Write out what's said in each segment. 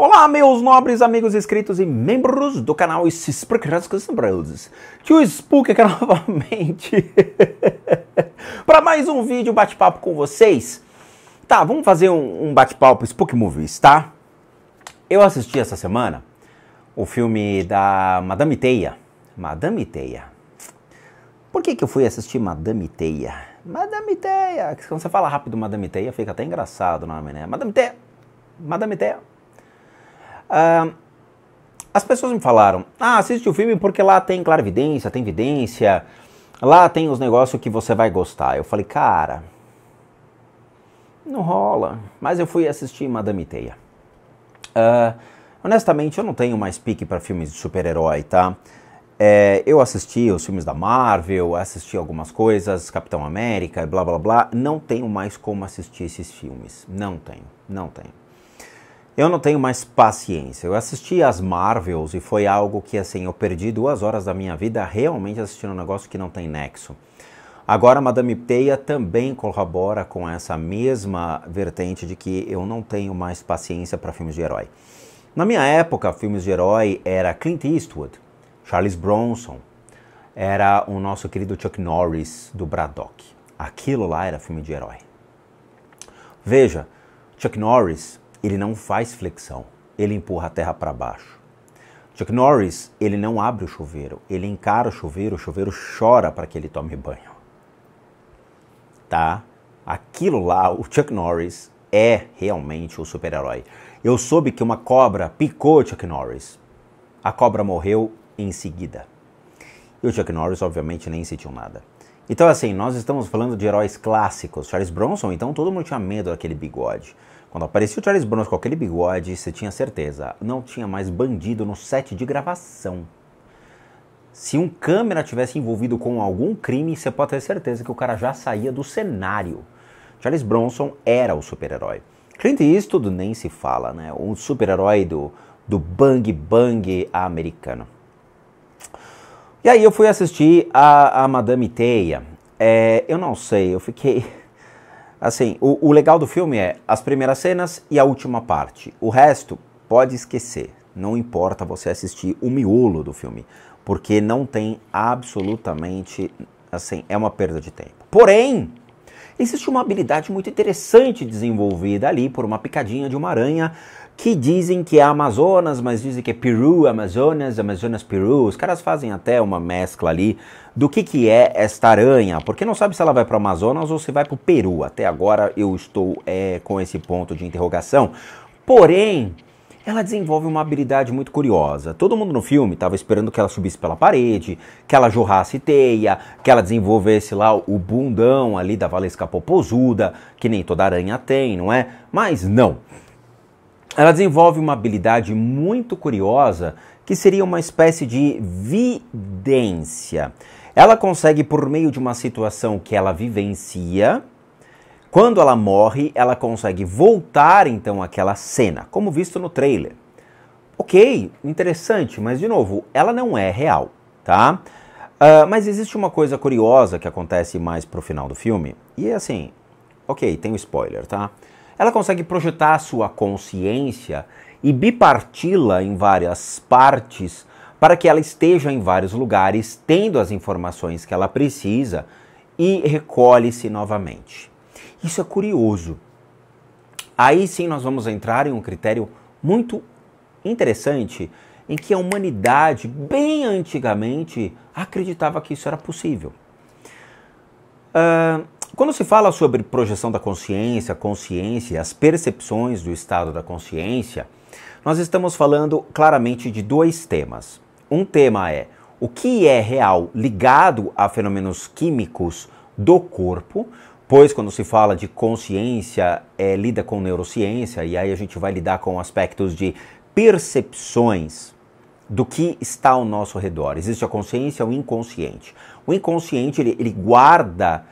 Olá, meus nobres amigos inscritos e membros do canal Spookers, que o Spook aqui novamente para mais um vídeo bate-papo com vocês. Tá, vamos fazer um bate-papo Spook Movies, tá? Eu assisti essa semana o filme da Madame Teia. Madame Teia. Por que eu fui assistir Madame Teia? Madame Teia. Quando você fala rápido Madame Teia, fica até engraçado o nome, né? Madame Teia. Madame Teia. As pessoas me falaram, assiste o filme porque lá tem clarividência, tem vidência, lá tem os negócios que você vai gostar. Eu falei, cara, não rola. Mas eu fui assistir Madame Teia. Honestamente, eu não tenho mais pique para filmes de super-herói, tá? Eu assisti os filmes da Marvel, assisti algumas coisas, Capitão América, blá blá blá. Não tenho mais como assistir esses filmes. Não tenho. Eu não tenho mais paciência. Eu assisti as Marvels e foi algo que, assim, eu perdi 2 horas da minha vida realmente assistindo um negócio que não tem nexo. Agora, Madame Teia também corrobora com essa mesma vertente de que eu não tenho mais paciência para filmes de herói. Na minha época, filmes de herói era Clint Eastwood, Charles Bronson, era o nosso querido Chuck Norris do Braddock. Aquilo lá era filme de herói. Veja, Chuck Norris, ele não faz flexão, ele empurra a terra para baixo. Chuck Norris, ele não abre o chuveiro, ele encara o chuveiro chora para que ele tome banho. Tá? Aquilo lá, o Chuck Norris é realmente o super-herói. Eu soube que uma cobra picou Chuck Norris. A cobra morreu em seguida. E o Chuck Norris, obviamente, nem sentiu nada. Então, assim, nós estamos falando de heróis clássicos. Charles Bronson, então todo mundo tinha medo daquele bigode. Quando aparecia o Charles Bronson com aquele bigode, você tinha certeza, não tinha mais bandido no set de gravação. Se um câmera tivesse envolvido com algum crime, você pode ter certeza que o cara já saía do cenário. Charles Bronson era o super-herói. Clint Eastwood nem se fala, né? O super-herói do bang bang americano. E aí eu fui assistir a Madame Teia. Eu não sei, eu fiquei... Assim, o legal do filme é as primeiras cenas e a última parte. O resto, pode esquecer. Não importa você assistir o miolo do filme. Porque não tem absolutamente... Assim, é uma perda de tempo. Porém, existe uma habilidade muito interessante desenvolvida ali por uma picadinha de uma aranha que dizem que é Amazonas, mas dizem que é Peru, Amazonas, Peru. Os caras fazem até uma mescla ali do que é esta aranha, porque não sabe se ela vai para o Amazonas ou se vai para o Peru. Até agora eu estou com esse ponto de interrogação. Porém, ela desenvolve uma habilidade muito curiosa. Todo mundo no filme estava esperando que ela subisse pela parede, que ela jorrasse teia, que ela desenvolvesse lá o bundão ali da Valesca Popozuda, que nem toda aranha tem, não é? Mas não. Ela desenvolve uma habilidade muito curiosa, que seria uma espécie de vidência. Ela consegue, por meio de uma situação que ela vivencia, quando ela morre, ela consegue voltar então àquela cena, como visto no trailer. Ok, interessante, mas de novo, ela não é real, tá? Mas existe uma coisa curiosa que acontece mais pro final do filme, e assim, ok, tem um spoiler, tá? Ela consegue projetar a sua consciência e biparti-la em várias partes para que ela esteja em vários lugares, tendo as informações que ela precisa e recolhe-se novamente. Isso é curioso. Aí sim nós vamos entrar em um critério muito interessante em que a humanidade, bem antigamente, acreditava que isso era possível. Quando se fala sobre projeção da consciência, as percepções do estado da consciência, nós estamos falando claramente de 2 temas. Um tema é o que é real ligado a fenômenos químicos do corpo, pois quando se fala de consciência, lida com neurociência, e aí a gente vai lidar com aspectos de percepções do que está ao nosso redor. Existe a consciência e o inconsciente. O inconsciente, ele guarda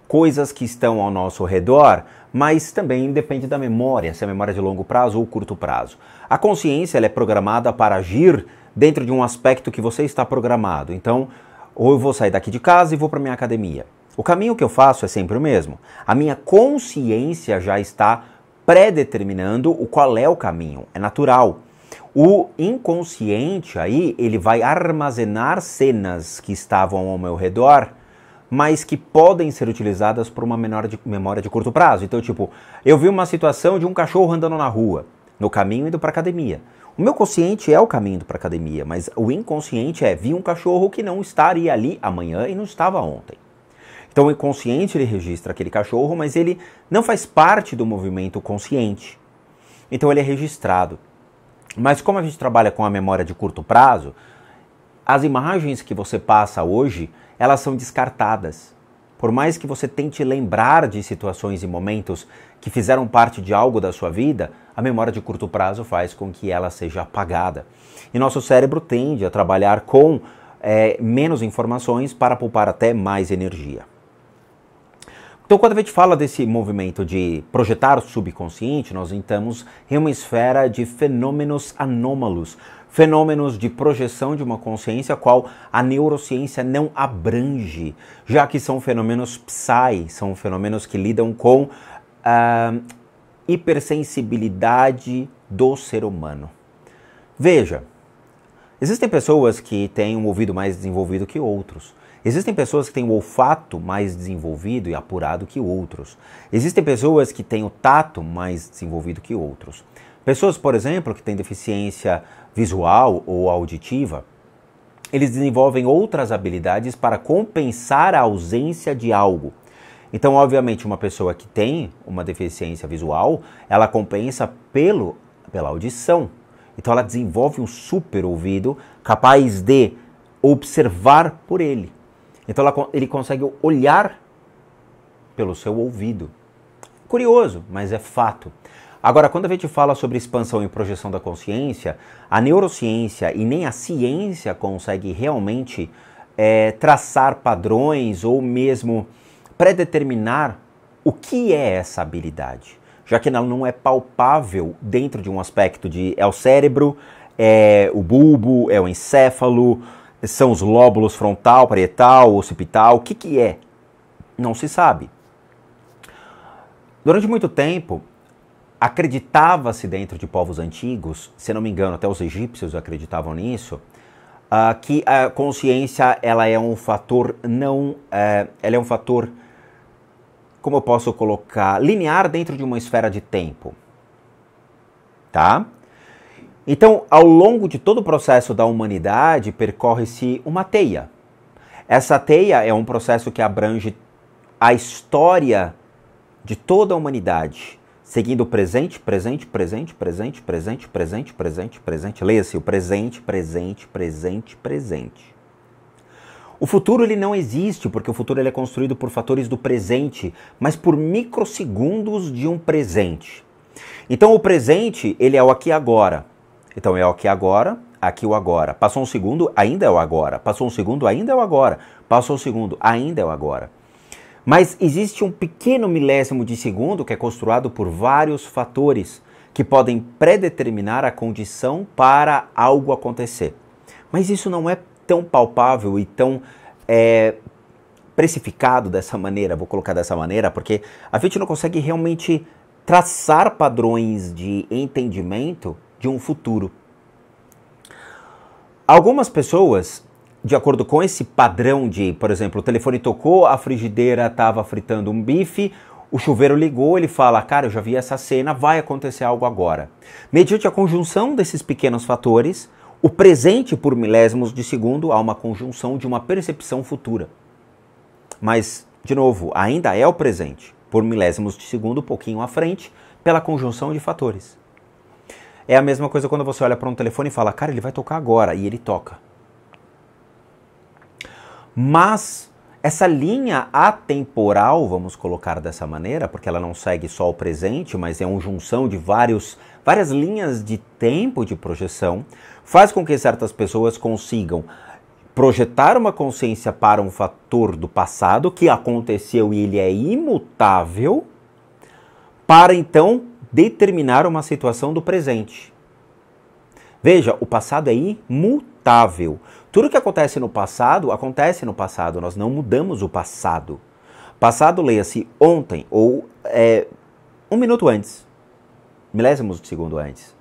coisas que estão ao nosso redor, mas também depende da memória, se é memória de longo prazo ou curto prazo. A consciência ela é programada para agir dentro de um aspecto que você está programado. Então, ou eu vou sair daqui de casa e vou para minha academia. O caminho que eu faço é sempre o mesmo. A minha consciência já está pré-determinando qual é o caminho, é natural. O inconsciente aí, ele vai armazenar cenas que estavam ao meu redor, mas que podem ser utilizadas por uma memória de curto prazo. Então, tipo, eu vi uma situação de um cachorro andando na rua, no caminho indo para academia. O meu consciente é o caminho indo para academia, mas o inconsciente vi um cachorro que não estaria ali amanhã e não estava ontem. Então o inconsciente ele registra aquele cachorro, mas ele não faz parte do movimento consciente. Então ele é registrado. Mas como a gente trabalha com a memória de curto prazo, as imagens que você passa hoje, elas são descartadas. Por mais que você tente lembrar de situações e momentos que fizeram parte de algo da sua vida, a memória de curto prazo faz com que ela seja apagada. E nosso cérebro tende a trabalhar com menos informações para poupar até mais energia. Então, quando a gente fala desse movimento de projetar o subconsciente, nós entramos em uma esfera de fenômenos anômalos, fenômenos de projeção de uma consciência a qual a neurociência não abrange, já que são fenômenos psi, são fenômenos que lidam com a hipersensibilidade do ser humano. Veja, existem pessoas que têm um ouvido mais desenvolvido que outros. Existem pessoas que têm o olfato mais desenvolvido e apurado que outros. Existem pessoas que têm o tato mais desenvolvido que outros. Pessoas, por exemplo, que têm deficiência visual ou auditiva, eles desenvolvem outras habilidades para compensar a ausência de algo. Então, obviamente, uma pessoa que tem uma deficiência visual, ela compensa pela audição. Então, ela desenvolve um super ouvido capaz de observar por ele. Então ele consegue olhar pelo seu ouvido. Curioso, mas é fato. Agora, quando a gente fala sobre expansão e projeção da consciência, a neurociência e nem a ciência consegue realmente traçar padrões ou mesmo predeterminar o que é essa habilidade, já que ela não é palpável dentro de um aspecto de é o cérebro, é o bulbo, é o encéfalo, são os lóbulos frontal, parietal, occipital, o que é? Não se sabe. Durante muito tempo, acreditava-se dentro de povos antigos, se não me engano, até os egípcios acreditavam nisso, que a consciência ela é um fator ela é um fator, como eu posso colocar, linear dentro de uma esfera de tempo. Tá? Então, ao longo de todo o processo da humanidade, percorre-se uma teia. Essa teia é um processo que abrange a história de toda a humanidade, seguindo o presente, presente, presente, presente, presente, presente, presente, presente. Leia-se o presente, presente, presente, presente. O futuro ele não existe, porque o futuro ele é construído por fatores do presente, mas por microsegundos de um presente. Então, o presente ele é o aqui e agora. Então é o aqui agora, aqui o agora. Passou um segundo, ainda é o agora. Passou um segundo, ainda é o agora. Passou um segundo, ainda é o agora. Mas existe um pequeno milésimo de segundo que é construído por vários fatores que podem predeterminar a condição para algo acontecer. Mas isso não é tão palpável e tão precificado dessa maneira, vou colocar dessa maneira, porque a gente não consegue realmente traçar padrões de entendimento de um futuro. Algumas pessoas, de acordo com esse padrão de, por exemplo, o telefone tocou, a frigideira estava fritando um bife, o chuveiro ligou, ele fala, cara, eu já vi essa cena, vai acontecer algo agora. Mediante a conjunção desses pequenos fatores, o presente por milésimos de segundo há uma conjunção de uma percepção futura. Mas, de novo, ainda é o presente, por milésimos de segundo, um pouquinho à frente, pela conjunção de fatores. É a mesma coisa quando você olha para um telefone e fala, cara, ele vai tocar agora, e ele toca. Mas essa linha atemporal, vamos colocar dessa maneira, porque ela não segue só o presente, mas é uma junção de várias linhas de tempo de projeção, faz com que certas pessoas consigam projetar uma consciência para um fator do passado que aconteceu e ele é imutável, para então determinar uma situação do presente. Veja, o passado é imutável. Tudo que acontece no passado, nós não mudamos o passado. Passado, leia-se ontem ou um minuto antes. milésimos de segundo antes.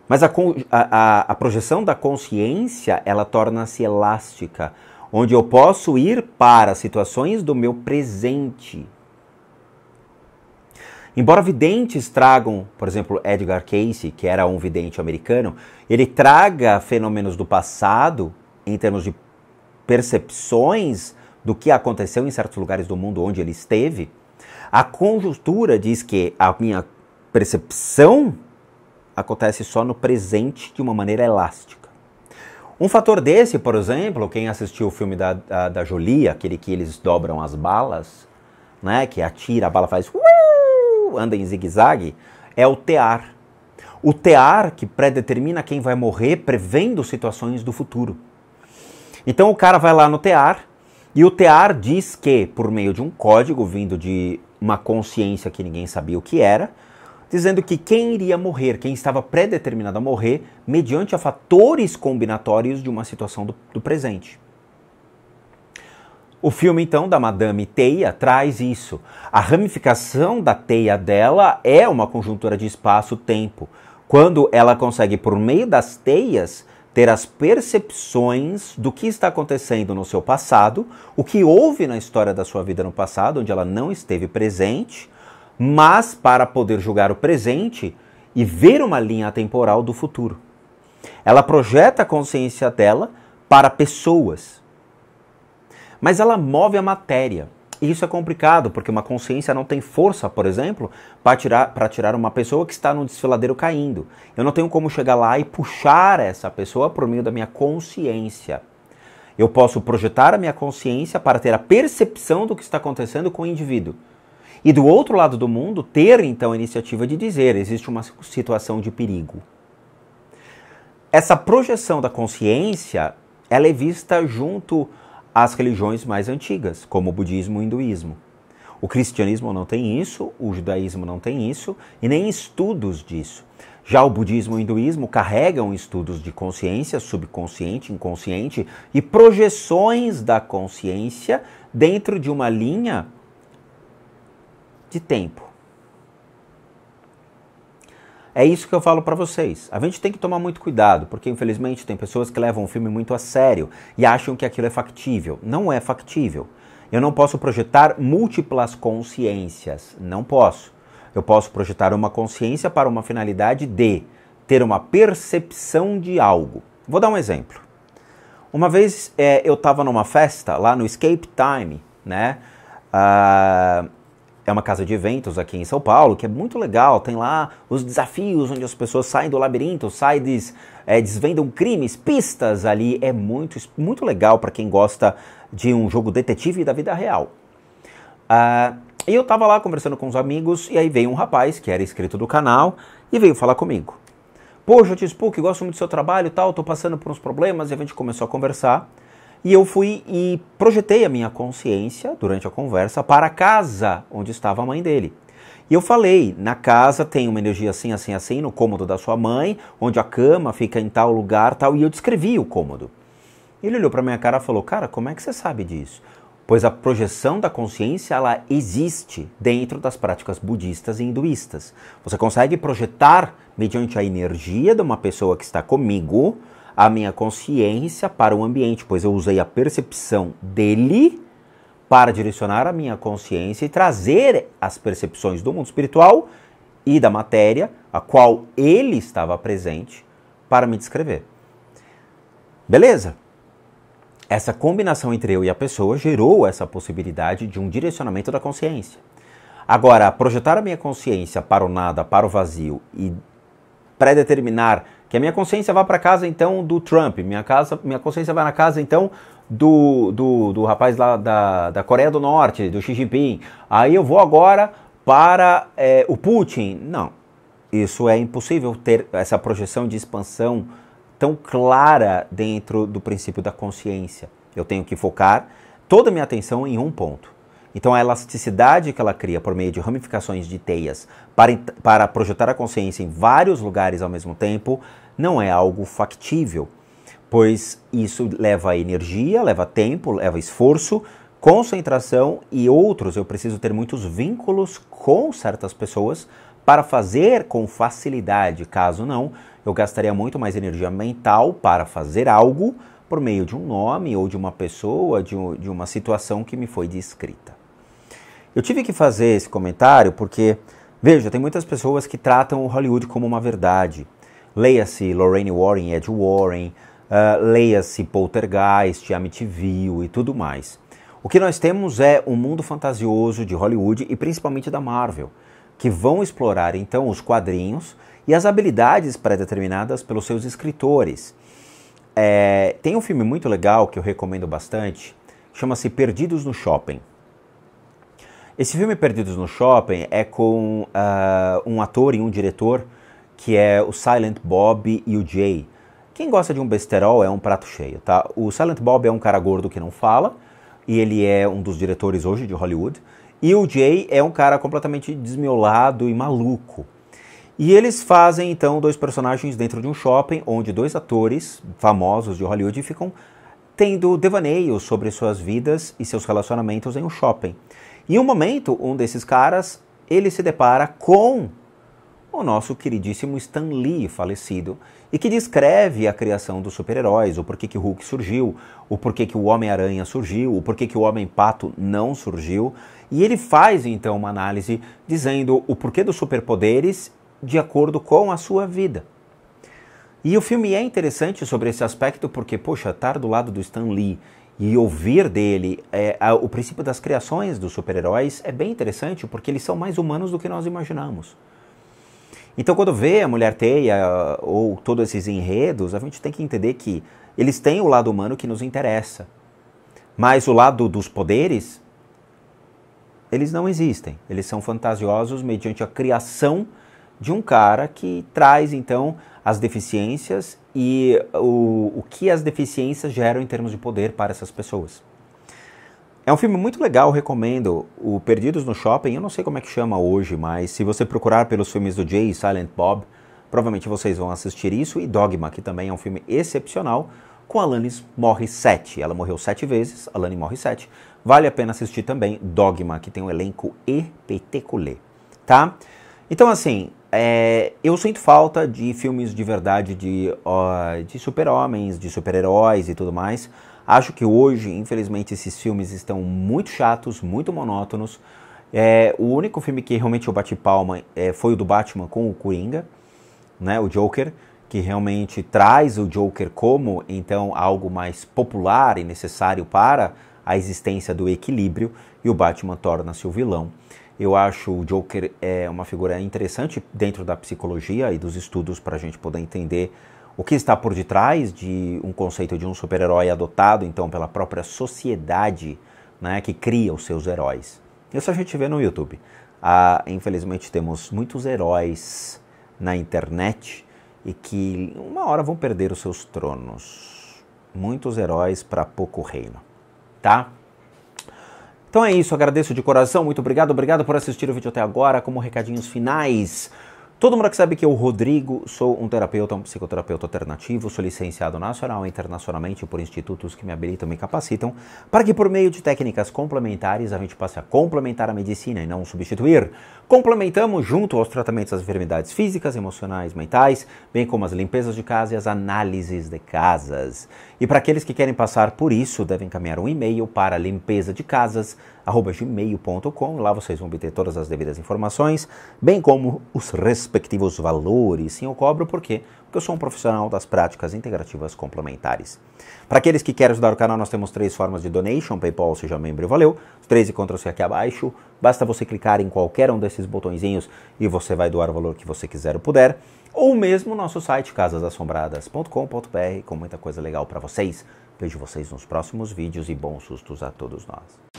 Mas a projeção da consciência, ela torna-se elástica, onde eu posso ir para situações do meu presente. Embora videntes tragam, por exemplo, Edgar Cayce, que era um vidente americano, ele traga fenômenos do passado, em termos de percepções do que aconteceu em certos lugares do mundo onde ele esteve, a conjuntura diz que a minha percepção acontece só no presente de uma maneira elástica. Um fator desse, por exemplo, quem assistiu o filme da Jolie, aquele que eles dobram as balas, né, que atira, a bala faz anda em zigue-zague, é o tear. O tear que predetermina quem vai morrer prevendo situações do futuro. Então o cara vai lá no tear, e o tear diz que, por meio de um código vindo de uma consciência que ninguém sabia o que era, dizendo que quem iria morrer, quem estava predeterminado a morrer, mediante a fatores combinatórios de uma situação do presente. O filme, então, da Madame Teia traz isso. A ramificação da teia dela é uma conjuntura de espaço-tempo, quando ela consegue, por meio das teias, ter as percepções do que está acontecendo no seu passado, o que houve na história da sua vida no passado, onde ela não esteve presente, mas para poder julgar o presente e ver uma linha temporal do futuro. Ela projeta a consciência dela para pessoas, mas ela move a matéria. E isso é complicado, porque uma consciência não tem força, por exemplo, para tirar uma pessoa que está num desfiladeiro caindo. Eu não tenho como chegar lá e puxar essa pessoa por meio da minha consciência. Eu posso projetar a minha consciência para ter a percepção do que está acontecendo com o indivíduo. E do outro lado do mundo, ter então a iniciativa de dizer, existe uma situação de perigo. Essa projeção da consciência, ela é vista junto às religiões mais antigas, como o budismo e o hinduísmo. O cristianismo não tem isso, o judaísmo não tem isso, e nem estudos disso. Já o budismo e o hinduísmo carregam estudos de consciência, subconsciente, inconsciente, e projeções da consciência dentro de uma linha de tempo. É isso que eu falo para vocês. A gente tem que tomar muito cuidado, porque infelizmente tem pessoas que levam o filme muito a sério e acham que aquilo é factível. Não é factível. Eu não posso projetar múltiplas consciências. Não posso. Eu posso projetar uma consciência para uma finalidade de ter uma percepção de algo. Vou dar um exemplo. Uma vez eu estava numa festa lá no Escape Time, né? É uma casa de eventos aqui em São Paulo, que é muito legal. Tem lá os desafios, onde as pessoas saem do labirinto, desvendam crimes, pistas ali. É muito legal para quem gosta de um jogo detetive da vida real. E eu tava lá conversando com os amigos, e aí veio um rapaz, que era inscrito do canal, e veio falar comigo. Poxa, T-Spook, gosto muito do seu trabalho e tal, tô passando por uns problemas, e a gente começou a conversar. E eu fui e projetei a minha consciência, durante a conversa, para a casa onde estava a mãe dele. E eu falei, na casa tem uma energia assim, assim, assim, no cômodo da sua mãe, onde a cama fica em tal lugar, tal, e eu descrevi o cômodo. Ele olhou para minha cara e falou, cara, como é que você sabe disso? Pois a projeção da consciência, ela existe dentro das práticas budistas e hinduístas. Você consegue projetar, mediante a energia de uma pessoa que está comigo, a minha consciência para o ambiente, pois eu usei a percepção dele para direcionar a minha consciência e trazer as percepções do mundo espiritual e da matéria, a qual ele estava presente, para me descrever. Beleza? Essa combinação entre eu e a pessoa gerou essa possibilidade de um direcionamento da consciência. Agora, projetar a minha consciência para o nada, para o vazio e predeterminar que a minha consciência vá para a casa, então, do Trump, minha consciência vai na casa, então, do rapaz lá da Coreia do Norte, do Xi Jinping, aí eu vou agora para o Putin. Não, isso é impossível ter essa projeção de expansão tão clara dentro do princípio da consciência. Eu tenho que focar toda a minha atenção em um ponto. Então a elasticidade que ela cria por meio de ramificações de teias para projetar a consciência em vários lugares ao mesmo tempo não é algo factível, pois isso leva energia, leva tempo, leva esforço, concentração e outros. Eu preciso ter muitos vínculos com certas pessoas para fazer com facilidade. Caso não, eu gastaria muito mais energia mental para fazer algo por meio de um nome ou de uma pessoa, de uma situação que me foi descrita. Eu tive que fazer esse comentário porque, veja, tem muitas pessoas que tratam o Hollywood como uma verdade. Leia-se Lorraine Warren, Ed Warren, leia-se Poltergeist, Amityville e tudo mais. O que nós temos é um mundo fantasioso de Hollywood e principalmente da Marvel, que vão explorar então os quadrinhos e as habilidades pré-determinadas pelos seus escritores. Tem um filme muito legal que eu recomendo bastante, chama-se Perdidos no Shopping. Esse filme Perdidos no Shopping é com um ator e um diretor que é o Silent Bob e o Jay. Quem gosta de um besterol é um prato cheio, tá? O Silent Bob é um cara gordo que não fala, e ele é um dos diretores hoje de Hollywood, e o Jay é um cara completamente desmiolado e maluco. E eles fazem, então, dois personagens dentro de um shopping, onde dois atores famosos de Hollywood ficam tendo devaneios sobre suas vidas e seus relacionamentos em um shopping. Em um momento, um desses caras, ele se depara com o nosso queridíssimo Stan Lee, falecido, e que descreve a criação dos super-heróis, o porquê que o Hulk surgiu, o porquê que o Homem-Aranha surgiu, o porquê que o Homem-Pato não surgiu, e ele faz, então, uma análise dizendo o porquê dos superpoderes de acordo com a sua vida. E o filme é interessante sobre esse aspecto porque, poxa, estar do lado do Stan Lee e ouvir dele o princípio das criações dos super-heróis é bem interessante porque eles são mais humanos do que nós imaginamos. Então, quando vê a Mulher-Teia ou todos esses enredos, a gente tem que entender que eles têm o lado humano que nos interessa. Mas o lado dos poderes, eles não existem. Eles são fantasiosos mediante a criação de um cara que traz, então, as deficiências e o que as deficiências geram em termos de poder para essas pessoas. É um filme muito legal, recomendo. O Perdidos no Shopping, eu não sei como é que chama hoje, mas se você procurar pelos filmes do Jay e Silent Bob, provavelmente vocês vão assistir isso. E Dogma, que também é um filme excepcional, com Alanis Morissette. Ela morreu 7 vezes, Alanis Morissette. Vale a pena assistir também Dogma, que tem um elenco espetacular, tá? Então, assim, eu sinto falta de filmes de verdade de super-homens, de super-heróis e tudo mais. Acho que hoje, infelizmente, esses filmes estão muito chatos, muito monótonos. O único filme que realmente eu bati palma foi o do Batman com o Coringa, né, o Joker, que realmente traz o Joker como, então, algo mais popular e necessário para a existência do equilíbrio, e o Batman torna-se o vilão. Eu acho o Joker uma figura interessante dentro da psicologia e dos estudos para a gente poder entender o que está por detrás de um conceito de um super-herói adotado, então, pela própria sociedade, né, que cria os seus heróis. Isso a gente vê no YouTube. Infelizmente, temos muitos heróis na internet e que uma hora vão perder os seus tronos. Muitos heróis para pouco reino, tá? Então é isso, agradeço de coração, muito obrigado por assistir o vídeo até agora. Como recadinhos finais, todo mundo que sabe que eu, Rodrigo, sou um terapeuta, um psicoterapeuta alternativo, sou licenciado nacional e internacionalmente por institutos que me habilitam e me capacitam, para que por meio de técnicas complementares a gente passe a complementar a medicina e não substituir. Complementamos junto aos tratamentos das enfermidades físicas, emocionais, mentais, bem como as limpezas de casa e as análises de casas. E para aqueles que querem passar por isso, devem encaminhar um e-mail para limpezadecasas@gmail.com. Lá vocês vão obter todas as devidas informações, bem como os respectivos valores. Sim, eu cobro por quê? Porque eu sou um profissional das práticas integrativas complementares. Para aqueles que querem ajudar o canal, nós temos 3 formas de donation: PayPal, seja membro e valeu. Os 3 encontram-se aqui abaixo. Basta você clicar em qualquer um desses botõezinhos e você vai doar o valor que você quiser ou puder. Ou mesmo o nosso site casasassombradas.com.br, com muita coisa legal para vocês. Vejo vocês nos próximos vídeos e bons sustos a todos nós.